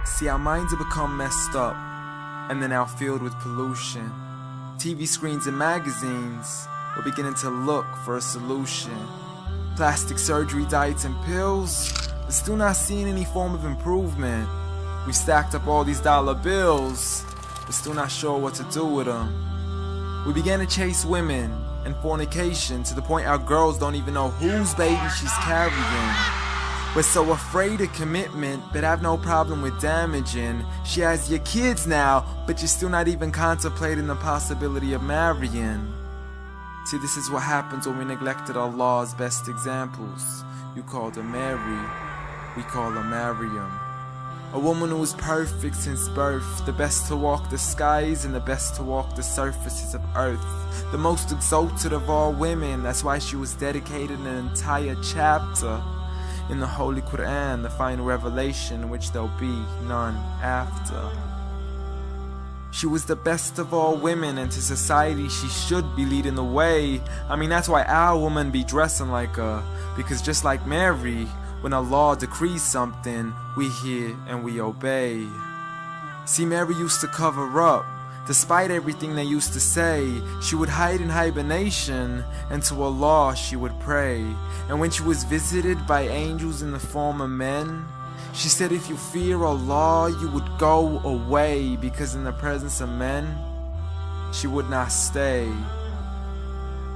See, our minds have become messed up, and they're now filled with pollution. TV screens and magazines, we're beginning to look for a solution. Plastic surgery, diets and pills, but still not seeing any form of improvement. We stacked up all these dollar bills, but still not sure what to do with them. We began to chase women and fornication to the point our girls don't even know whose baby she's carrying. We're so afraid of commitment, but have no problem with damaging. She has your kids now, but you're still not even contemplating the possibility of marrying. See, this is what happens when we neglected Allah's best examples. You called her Mary, we call her Maryam. A woman who was perfect since birth, the best to walk the skies and the best to walk the surfaces of earth. The most exalted of all women, that's why she was dedicated an entire chapter in the Holy Quran, the final revelation in which there'll be none after. She was the best of all women, and to society she should be leading the way. I mean, that's why our women be dressing like her, because just like Mary, when Allah decrees something, we hear and we obey. See, Mary used to cover up. Despite everything they used to say, she would hide in hibernation, and to Allah she would pray. And when she was visited by angels in the form of men, she said if you fear Allah, you would go away, because in the presence of men, she would not stay.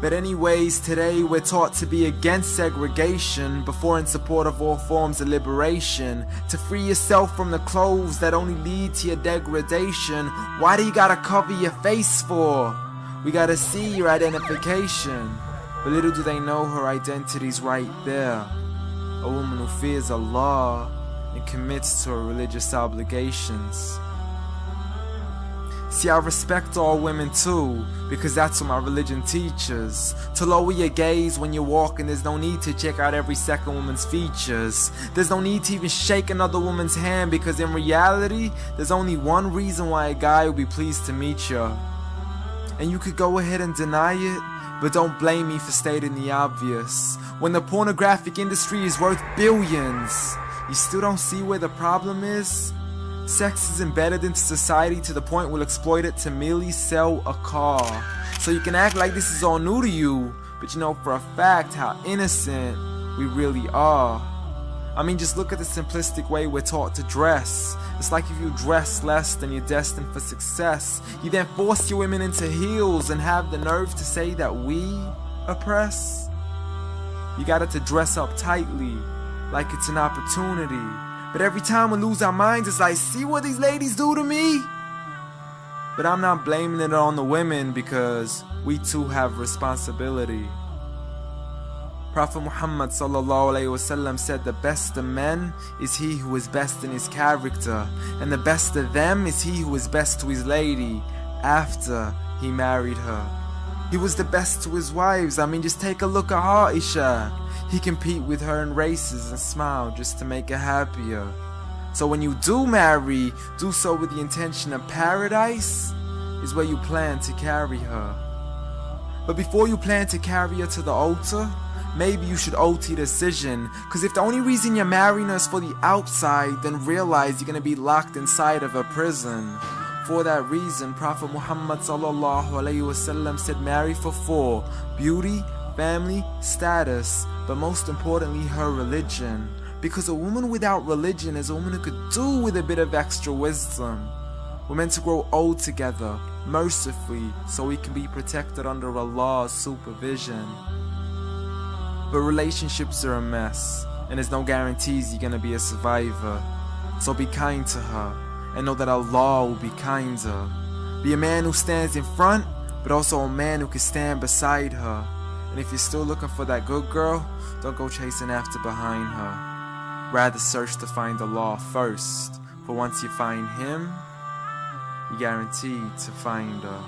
But anyways, today we're taught to be against segregation before in support of all forms of liberation. To free yourself from the clothes that only lead to your degradation. Why do you gotta cover your face for? We gotta see your identification. But little do they know her identity's right there. A woman who fears Allah and commits to her religious obligations. See, I respect all women too, because that's what my religion teaches. To lower your gaze when you're walking, there's no need to check out every second woman's features. There's no need to even shake another woman's hand, because in reality, there's only one reason why a guy would be pleased to meet you. And you could go ahead and deny it, but don't blame me for stating the obvious. When the pornographic industry is worth billions, you still don't see where the problem is? Sex is embedded into society to the point we'll exploit it to merely sell a car. So you can act like this is all new to you, but you know for a fact how innocent we really are. I mean, just look at the simplistic way we're taught to dress. It's like if you dress less, then you're destined for success. You then force your women into heels and have the nerve to say that we oppress. You got it to dress up tightly, like it's an opportunity. But every time we lose our minds, it's like, see what these ladies do to me? But I'm not blaming it on the women, because we too have responsibility. Prophet Muhammad ﷺ said the best of men is he who is best in his character, and the best of them is he who is best to his lady after he married her. He was the best to his wives. I mean, just take a look at Aisha. He compete with her in races and smile just to make her happier. So when you do marry, do so with the intention of paradise is where you plan to carry her. But before you plan to carry her to the altar, maybe you should alter your decision. Cause if the only reason you're marrying her is for the outside, then realize you're gonna be locked inside of a prison. For that reason, Prophet Muhammad ﷺ said marry for 4: beauty, family, status, but most importantly her religion. Because a woman without religion is a woman who could do with a bit of extra wisdom. We're meant to grow old together, mercifully, so we can be protected under Allah's supervision. But relationships are a mess, and there's no guarantees you're gonna be a survivor. So be kind to her, and know that Allah will be kinder. Be a man who stands in front, but also a man who can stand beside her. And if you're still looking for that good girl, don't go chasing after behind her. Rather search to find Allah first, for once you find Him, you're guaranteed to find her.